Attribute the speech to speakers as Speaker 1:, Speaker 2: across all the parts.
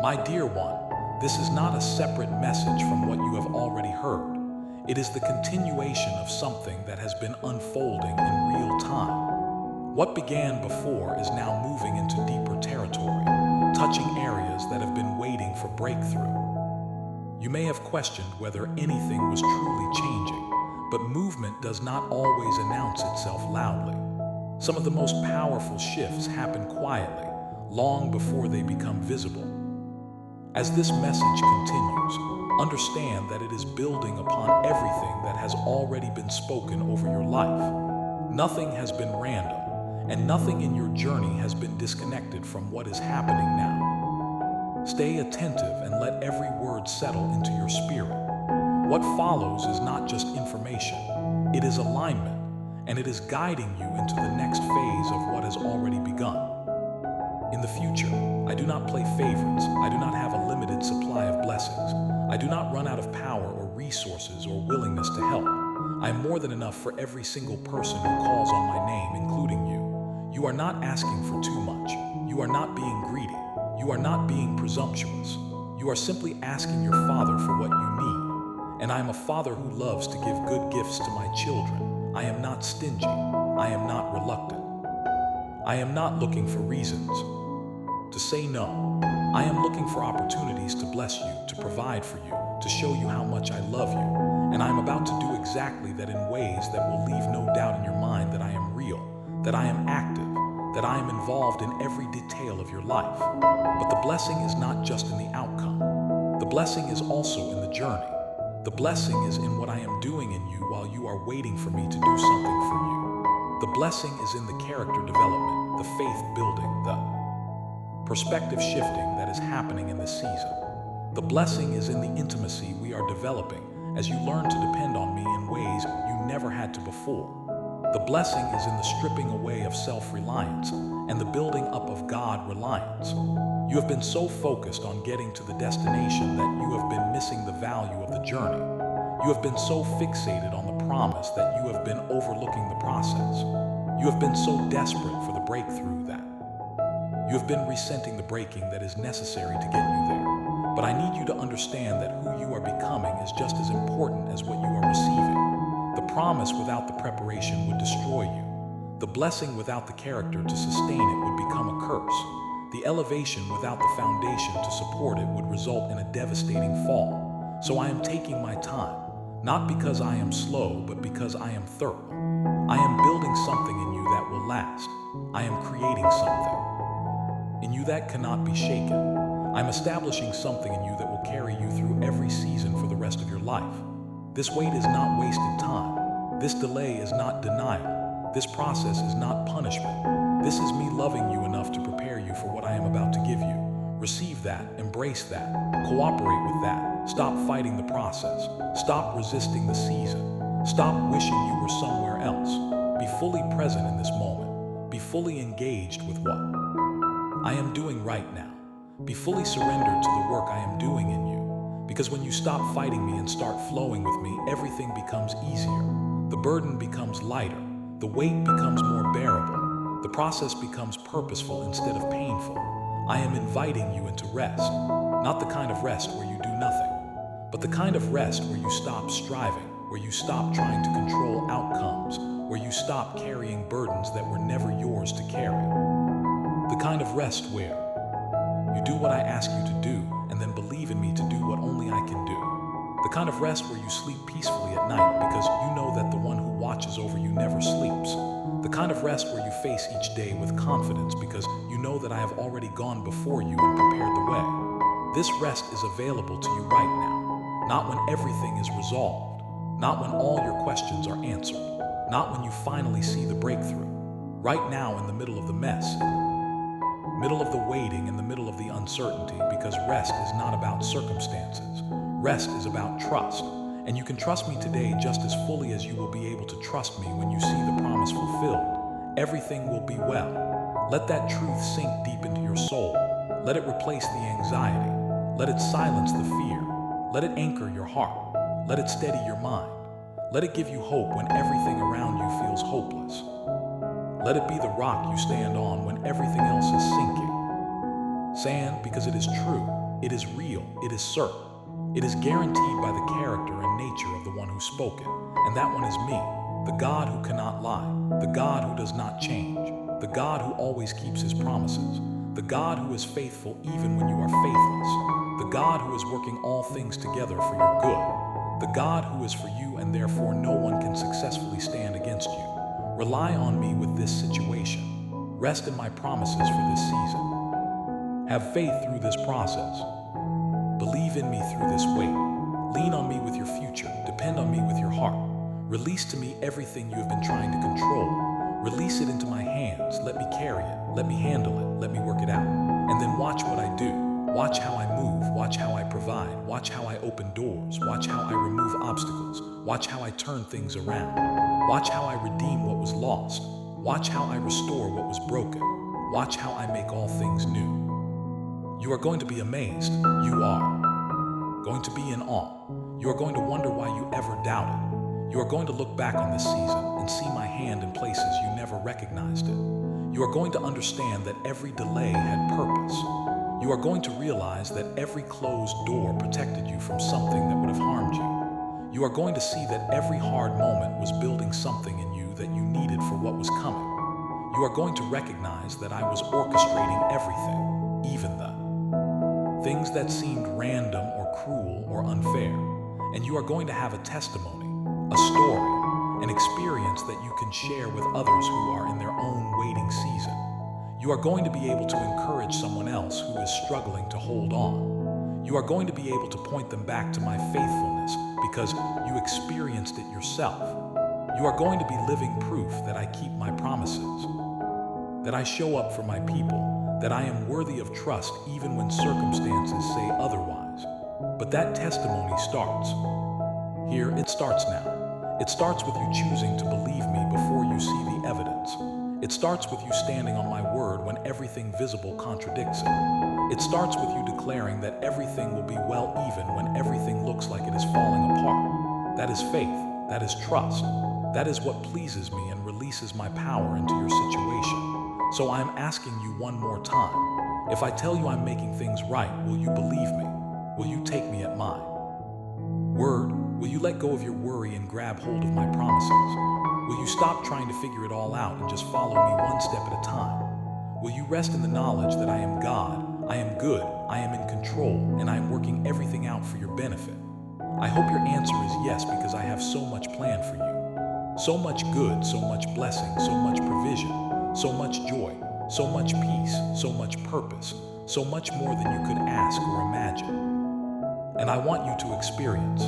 Speaker 1: My dear one, this is not a separate message from what you have already heard. It is the continuation of something that has been unfolding in real time. What began before is now moving into deeper territory, touching areas that have been waiting for breakthrough. You may have questioned whether anything was truly changing, but movement does not always announce itself loudly. Some of the most powerful shifts happen quietly, long before they become visible. As this message continues, understand that it is building upon everything that has already been spoken over your life. Nothing has been random, and nothing in your journey has been disconnected from what is happening now. Stay attentive and let every word settle into your spirit. What follows is not just information, it is alignment, and it is guiding you into the next phase of what has already begun. In the future, I do not play favorites. I do not have a limited supply of blessings. I do not run out of power or resources or willingness to help. I am more than enough for every single person who calls on my name, including you. You are not asking for too much. You are not being greedy. You are not being presumptuous. You are simply asking your Father for what you need. And I am a Father who loves to give good gifts to my children. I am not stingy. I am not reluctant. I am not looking for reasons to say no. I am looking for opportunities to bless you, to provide for you, to show you how much I love you. And I am about to do exactly that in ways that will leave no doubt in your mind that I am real, that I am active, that I am involved in every detail of your life. But the blessing is not just in the outcome. The blessing is also in the journey. The blessing is in what I am doing in you while you are waiting for me to do something for you. The blessing is in the character development, the faith building, the perspective shifting that is happening in this season. The blessing is in the intimacy we are developing as you learn to depend on me in ways you never had to before. The blessing is in the stripping away of self-reliance and the building up of God-reliance. You have been so focused on getting to the destination that you have been missing the value of the journey. You have been so fixated on the promise that you have been overlooking the process. You have been so desperate for the breakthrough that you have been resenting the breaking that is necessary to get you there. But I need you to understand that who you are becoming is just as important as what you are receiving. The promise without the preparation would destroy you. The blessing without the character to sustain it would become a curse. The elevation without the foundation to support it would result in a devastating fall. So I am taking my time, not because I am slow, but because I am thorough. I am building something in you that will last. I am creating something in you that cannot be shaken. I'm establishing something in you that will carry you through every season for the rest of your life. This wait is not wasted time. This delay is not denial. This process is not punishment. This is me loving you enough to prepare you for what I am about to give you. Receive that, embrace that, cooperate with that. Stop fighting the process. Stop resisting the season. Stop wishing you were somewhere else. Be fully present in this moment. Be fully engaged with what I am doing right now. Be fully surrendered to the work I am doing in you. Because when you stop fighting me and start flowing with me, everything becomes easier. The burden becomes lighter. The weight becomes more bearable. The process becomes purposeful instead of painful. I am inviting you into rest. Not the kind of rest where you do nothing, but the kind of rest where you stop striving, where you stop trying to control outcomes, where you stop carrying burdens that were never yours to carry. The kind of rest where you do what I ask you to do and then believe in me to do what only I can do. The kind of rest where you sleep peacefully at night because you know that the one who watches over you never sleeps. The kind of rest where you face each day with confidence because you know that I have already gone before you and prepared the way. This rest is available to you right now, not when everything is resolved, not when all your questions are answered, not when you finally see the breakthrough. Right now in the middle of the mess, middle of the waiting, in the middle of the uncertainty, because rest is not about circumstances. Rest is about trust. And you can trust me today just as fully as you will be able to trust me when you see the promise fulfilled. Everything will be well. Let that truth sink deep into your soul. Let it replace the anxiety. Let it silence the fear. Let it anchor your heart. Let it steady your mind. Let it give you hope when everything around you feels hopeless. Let it be the rock you stand on when everything else is sinking. Sand, because it is true. It is real, it is certain. It is guaranteed by the character and nature of the one who spoke it, and that one is me, the God who cannot lie, the God who does not change, the God who always keeps his promises, the God who is faithful even when you are faithless, the God who is working all things together for your good, the God who is for you and therefore no one can successfully stand against you. Rely on me with this situation. Rest in my promises for this season. Have faith through this process. Believe in me through this wait. Lean on me with your future. Depend on me with your heart. Release to me everything you have been trying to control. Release it into my hands. Let me carry it. Let me handle it. Let me work it out. And then watch what I do. Watch how I move. Watch how I provide. Watch how I open doors. Watch how I remove obstacles. Watch how I turn things around. Watch how I redeem what was lost. Watch how I restore what was broken. Watch how I make all things new. You are going to be amazed. You are going to be in awe. You are going to wonder why you ever doubted. You are going to look back on this season and see my hand in places you never recognized it. You are going to understand that every delay had purpose. You are going to realize that every closed door protected you from something that would have harmed you. You are going to see that every hard moment was building something in you that you needed for what was coming. You are going to recognize that I was orchestrating everything, even the things that seemed random or cruel or unfair. And you are going to have a testimony, a story, an experience that you can share with others who are in their own waiting season. You are going to be able to encourage someone else who is struggling to hold on. You are going to be able to point them back to my faithfulness because you experienced it yourself. You are going to be living proof that I keep my promises, that I show up for my people, that I am worthy of trust even when circumstances say otherwise. But that testimony starts. Here, it starts now. It starts with you choosing to believe me before you see the evidence. It starts with you standing on my word when everything visible contradicts it. It starts with you declaring that everything will be well even when everything looks like it is falling apart. That is faith. That is trust. That is what pleases me and releases my power into your situation. So I am asking you one more time. If I tell you I'm making things right, will you believe me? Will you take me at my word? Will you let go of your worry and grab hold of my promises? Will you stop trying to figure it all out and just follow me one step at a time? Will you rest in the knowledge that I am God, I am good, I am in control, and I am working everything out for your benefit? I hope your answer is yes, because I have so much planned for you. So much good, so much blessing, so much provision, so much joy, so much peace, so much purpose, so much more than you could ask or imagine. And I want you to experience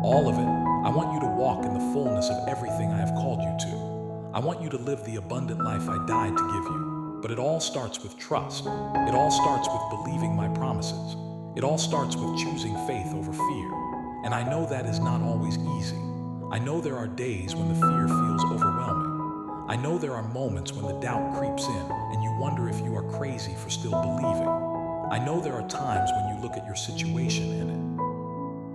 Speaker 1: all of it. I want you to walk in the fullness of everything I have called you to. I want you to live the abundant life I died to give you. But it all starts with trust. It all starts with believing my promises. It all starts with choosing faith over fear. And I know that is not always easy. I know there are days when the fear feels overwhelming. I know there are moments when the doubt creeps in and you wonder if you are crazy for still believing. I know there are times when you look at your situation and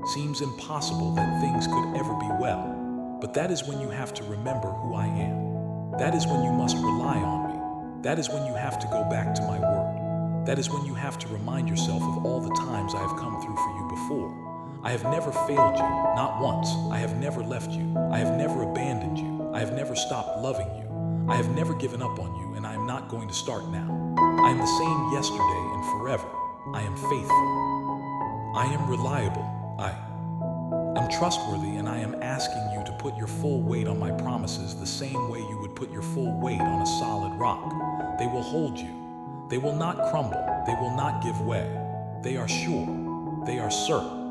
Speaker 1: it seems impossible that things could ever be well. But that is when you have to remember who I am. That is when you must rely on me. That is when you have to go back to my word. That is when you have to remind yourself of all the times I have come through for you before. I have never failed you, not once. I have never left you. I have never abandoned you. I have never stopped loving you. I have never given up on you, and I am not going to start now. I am the same yesterday and forever. I am faithful. I am reliable. I am trustworthy, and I am asking you to put your full weight on my promises the same way you would put your full weight on a solid rock. They will hold you. They will not crumble. They will not give way. They are sure. They are certain.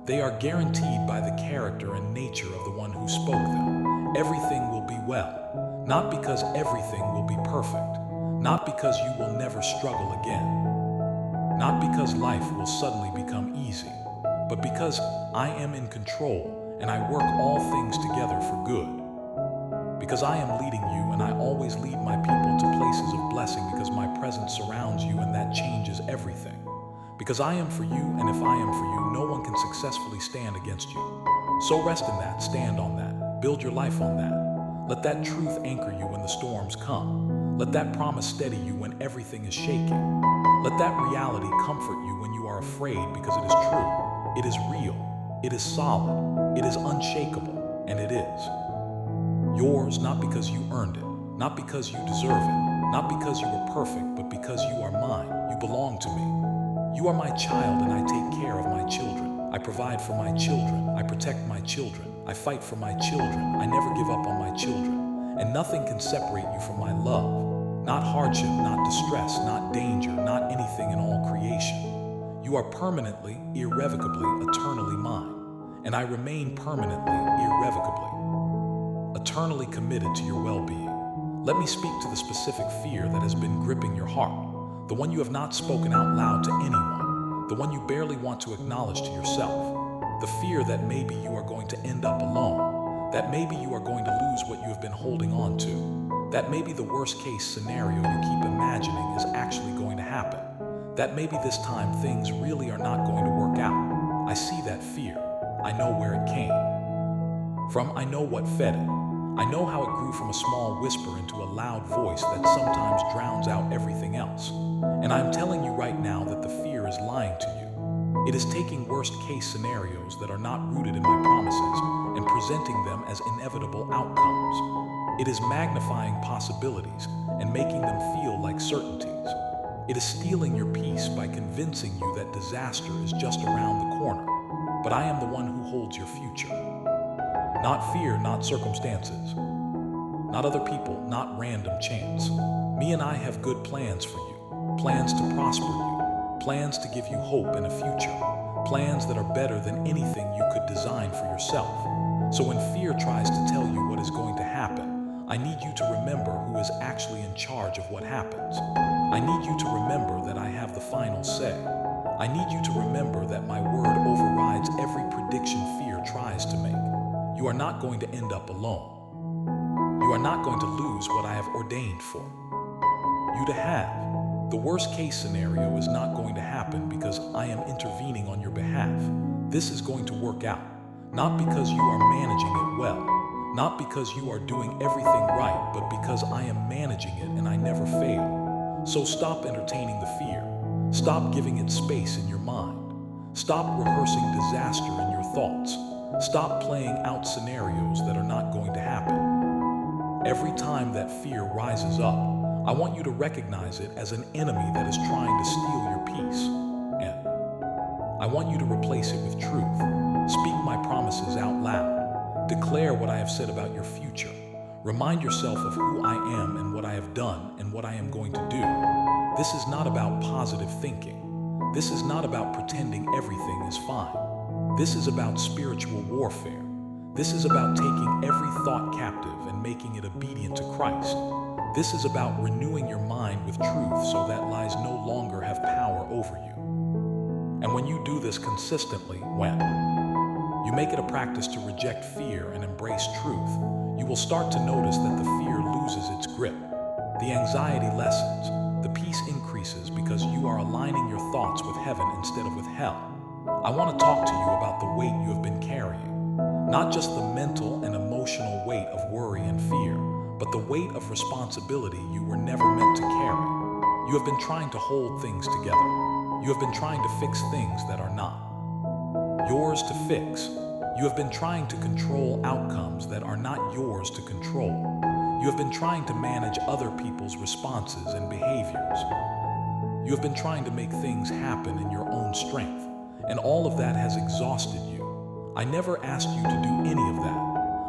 Speaker 1: They are guaranteed by the character and nature of the one who spoke them. Everything will be well, not because everything will be perfect, not because you will never struggle again, not because life will suddenly become easy, but because I am in control and I work all things together for good. Because I am leading you, and I always lead my people to places of blessing because my presence surrounds you, and that changes everything. Because I am for you, and if I am for you, no one can successfully stand against you. So rest in that, stand on that, build your life on that. Let that truth anchor you when the storms come. Let that promise steady you when everything is shaking. Let that reality comfort you when you are are afraid because it is true. It is real. It is solid. It is unshakable. And it is yours, not because you earned it, not because you deserve it, not because you were perfect, but because you are mine. You belong to me. You are my child, and I take care of my children. I provide for my children. I protect my children. I fight for my children. I never give up on my children. And nothing can separate you from my love. Not hardship, not distress, not danger, not anything in all creation. You are permanently, irrevocably, eternally mine. And I remain permanently, irrevocably, eternally committed to your well-being. Let me speak to the specific fear that has been gripping your heart, the one you have not spoken out loud to anyone, the one you barely want to acknowledge to yourself, the fear that maybe you are going to end up alone, that maybe you are going to lose what you have been holding on to, that maybe the worst-case scenario you keep imagining is actually going to happen, that maybe this time things really are not going to work out. I see that fear. I know where it came from. I know what fed it. I know how it grew from a small whisper into a loud voice that sometimes drowns out everything else. And I'm telling you right now that the fear is lying to you. It is taking worst-case scenarios that are not rooted in my promises and presenting them as inevitable outcomes. It is magnifying possibilities and making them feel like certainties. It is stealing your peace by convincing you that disaster is just around the corner. But I am the one who holds your future. Not fear, not circumstances, not other people, not random chance. Me and I have good plans for you, plans to prosper you, plans to give you hope and a future, plans that are better than anything you could design for yourself. So when fear tries to tell you what is going to happen, I need you to remember who is actually in charge of what happens. I need you to remember that I have the final say. I need you to remember that my word overrides every prediction fear tries to make. You are not going to end up alone. You are not going to lose what I have ordained for you to have. The worst case scenario is not going to happen because I am intervening on your behalf. This is going to work out, not because you are managing it well, not because you are doing everything right, but because I am managing it and I never fail. So stop entertaining the fear. Stop giving it space in your mind. Stop rehearsing disaster in your thoughts. Stop playing out scenarios that are not going to happen. Every time that fear rises up, I want you to recognize it as an enemy that is trying to steal your peace. And I want you to replace it with truth. Speak my promises out loud. Declare what I have said about your future. Remind yourself of who I am and what I have done and what I am going to do. This is not about positive thinking. This is not about pretending everything is fine. This is about spiritual warfare. This is about taking every thought captive and making it obedient to Christ. This is about renewing your mind with truth so that lies no longer have power over you. And when you do this consistently, when you make it a practice to reject fear and embrace truth, you will start to notice that the fear loses its grip. The anxiety lessens. The peace increases because you are aligning your thoughts with heaven instead of with hell. I want to talk to you about the weight you have been carrying. Not just the mental and emotional weight of worry and fear, but the weight of responsibility you were never meant to carry. You have been trying to hold things together. You have been trying to fix things that are not yours to fix. You have been trying to control outcomes that are not yours to control. You have been trying to manage other people's responses and behaviors. You have been trying to make things happen in your own strength. And all of that has exhausted you. I never asked you to do any of that.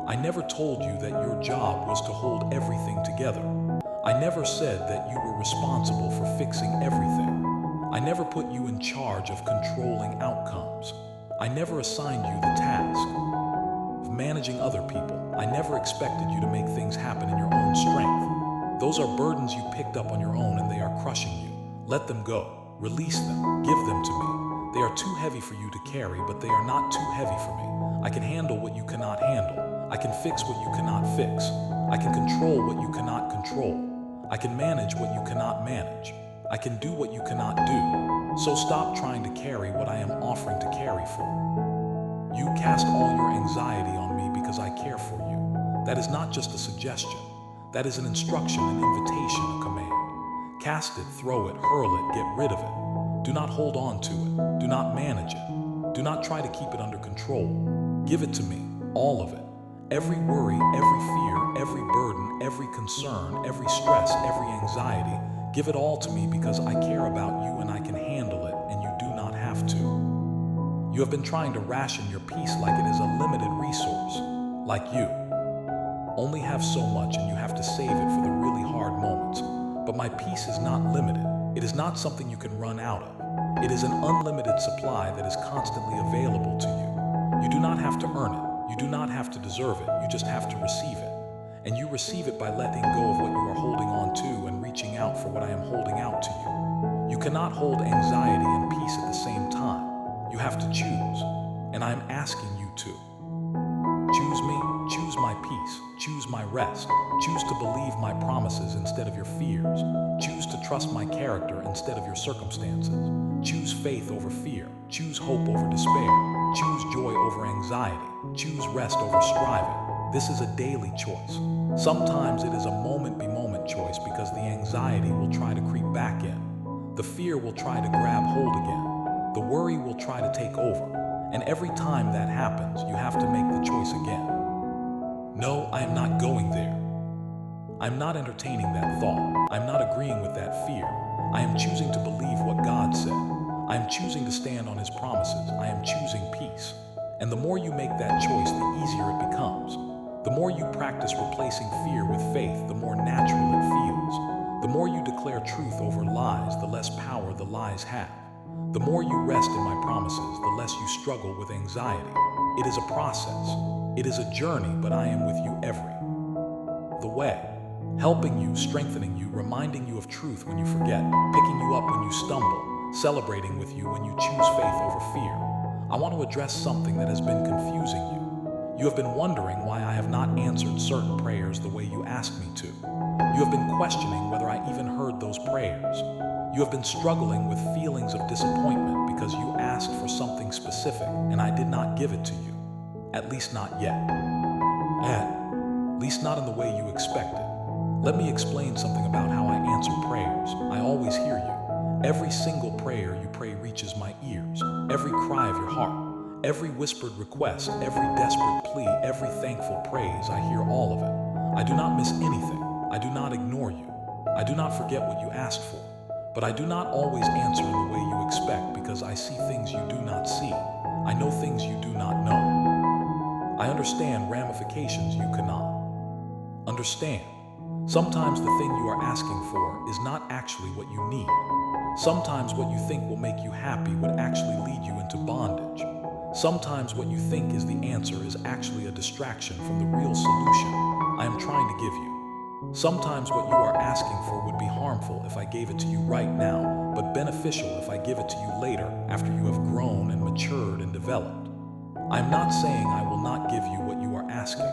Speaker 1: I never told you that your job was to hold everything together. I never said that you were responsible for fixing everything. I never put you in charge of controlling outcomes. I never assigned you the task of managing other people. I never expected you to make things happen in your own strength. Those are burdens you picked up on your own and they are crushing you. Let them go. Release them. Give them to me. They are too heavy for you to carry, but they are not too heavy for me. I can handle what you cannot handle. I can fix what you cannot fix. I can control what you cannot control. I can manage what you cannot manage. I can do what you cannot do. So stop trying to carry what I am offering to carry for. You cast all your anxiety on me because I care for you. That is not just a suggestion. That is an instruction, an invitation, a command. Cast it, throw it, hurl it, get rid of it. Do not hold on to it. Do not manage it. Do not try to keep it under control. Give it to me, all of it. Every worry, every fear, every burden, every concern, every stress, every anxiety, give it all to me because I care about you and I can handle it and you do not have to. You have been trying to ration your peace like it is a limited resource, like you only have so much and you have to save it for the really hard moments. But my peace is not limited. It is not something you can run out of. It is an unlimited supply that is constantly available to you. You do not have to earn it. You do not have to deserve it. You just have to receive it. And you receive it by letting go of what you are holding on to and reaching out for what I am holding out to you. You cannot hold anxiety and peace at the same time. You have to choose. And I am asking you to. Choose me, choose my peace, choose my rest, choose to believe my promises instead of your fears, choose to trust my character instead of your circumstances, choose faith over fear, choose hope over despair, choose joy over anxiety, choose rest over striving. This is a daily choice. Sometimes it is a moment-by-moment choice because the anxiety will try to creep back in. The fear will try to grab hold again. The worry will try to take over. And every time that happens, you have to make the choice again. No, I am not going there. I'm not entertaining that thought. I'm not agreeing with that fear. I am choosing to believe what God said. I am choosing to stand on His promises. I am choosing peace. And the more you make that choice, the easier it becomes. The more you practice replacing fear with faith, the more natural it feels. The more you declare truth over lies, the less power the lies have. The more you rest in my promises, the less you struggle with anxiety. It is a process. It is a journey, but I am with you every the way. Helping you, strengthening you, reminding you of truth when you forget, picking you up when you stumble, celebrating with you when you choose faith over fear. I want to address something that has been confusing you. You have been wondering why I have not answered certain prayers the way you asked me to. You have been questioning whether I even heard those prayers. You have been struggling with feelings of disappointment because you asked for something specific and I did not give it to you. At least not yet. At least not in the way you expected. Let me explain something about how I answer prayers. I always hear you. Every single prayer you pray reaches my ears. Every cry of your heart. Every whispered request, every desperate plea, every thankful praise, I hear all of it. I do not miss anything. I do not ignore you. I do not forget what you asked for. But I do not always answer in the way you expect because I see things you do not see. I know things you do not know. I understand ramifications you cannot understand. Sometimes the thing you are asking for is not actually what you need. Sometimes what you think will make you happy would actually lead you into bondage. Sometimes what you think is the answer is actually a distraction from the real solution I am trying to give you. Sometimes what you are asking for would be harmful if I gave it to you right now, but beneficial if I give it to you later after you have grown and matured and developed. I am not saying I will not give you what you are asking,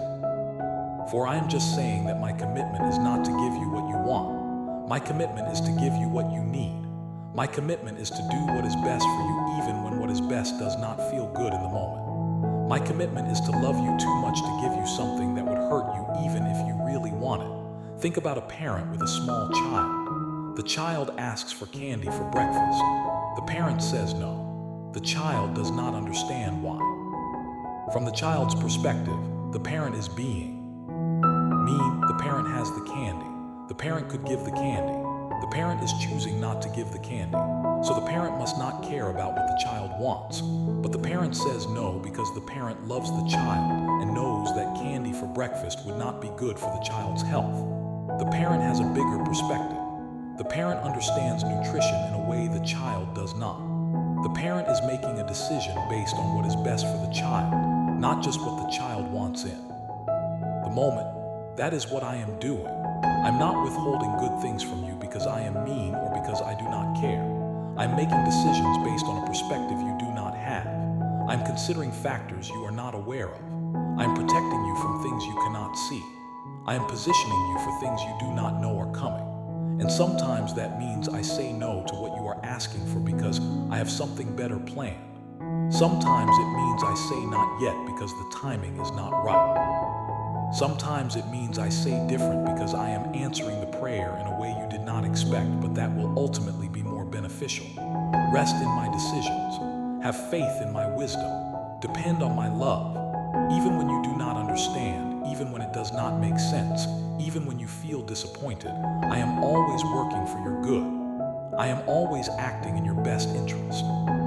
Speaker 1: for I am just saying that my commitment is not to give you what you want. My commitment is to give you what you need. My commitment is to do what is best for you even when what is best does not feel good in the moment. My commitment is to love you too much to give you something that would hurt you even if you really want it. Think about a parent with a small child. The child asks for candy for breakfast. The parent says no. The child does not understand why. From the child's perspective, the parent is being mean. The parent has the candy. The parent could give the candy. The parent is choosing not to give the candy. So the parent must not care about what the child wants. But the parent says no because the parent loves the child and knows that candy for breakfast would not be good for the child's health. The parent has a bigger perspective. The parent understands nutrition in a way the child does not. The parent is making a decision based on what is best for the child, not just what the child wants in the moment. That is what I am doing. I'm not withholding good things from you because I am mean or because I do not care. I'm making decisions based on a perspective you do not have. I'm considering factors you are not aware of. I'm protecting you from things you cannot see. I am positioning you for things you do not know are coming. And sometimes that means I say no to what you are asking for because I have something better planned. Sometimes it means I say not yet because the timing is not right. Sometimes it means I say different because I am answering the prayer in a way you did not expect, but that will ultimately be more more beneficial. Rest in my decisions. Have faith in my wisdom. Depend on my love. Even when you do not understand, even when it does not make sense, even when you feel disappointed, I am always working for your good. I am always acting in your best interest.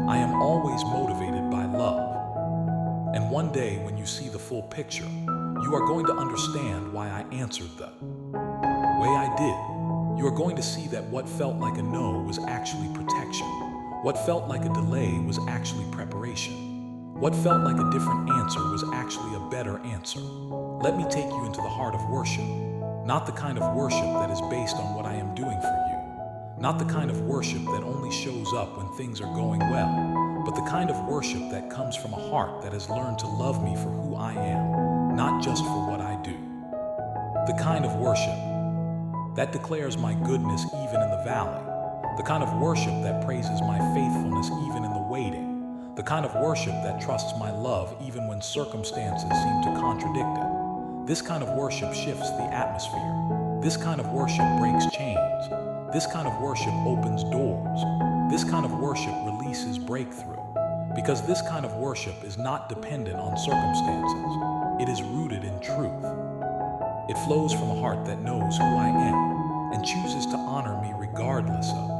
Speaker 1: I am always motivated by love. And one day, when you see the full picture, you are going to understand why I answered the way I did. You are going to see that what felt like a no was actually protection. What felt like a delay was actually preparation. What felt like a different answer was actually a better answer. Let me take you into the heart of worship. Not the kind of worship that is based on what I am doing for you. Not the kind of worship that only shows up when things are going well, but the kind of worship that comes from a heart that has learned to love me for who I am, not just for what I do. The kind of worship that declares my goodness even in the valley. The kind of worship that praises my faithfulness even in the waiting. The kind of worship that trusts my love even when circumstances seem to contradict it. This kind of worship shifts the atmosphere. This kind of worship breaks chains. This kind of worship opens doors. This kind of worship releases breakthrough. Because this kind of worship is not dependent on circumstances. It is rooted in truth. It flows from a heart that knows who I am and chooses to honor me regardless of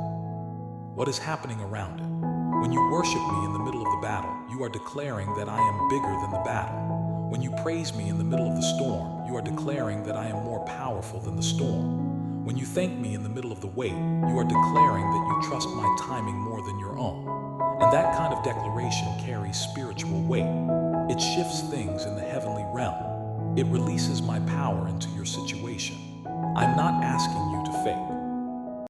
Speaker 1: what is happening around it. When you worship me in the middle of the battle, you are declaring that I am bigger than the battle. When you praise me in the middle of the storm, you are declaring that I am more powerful than the storm. When you thank me in the middle of the wait, you are declaring that you trust my timing more than your own. And that kind of declaration carries spiritual weight. It shifts things in the heavenly realm. It releases my power into your situation. I'm not asking you to fake.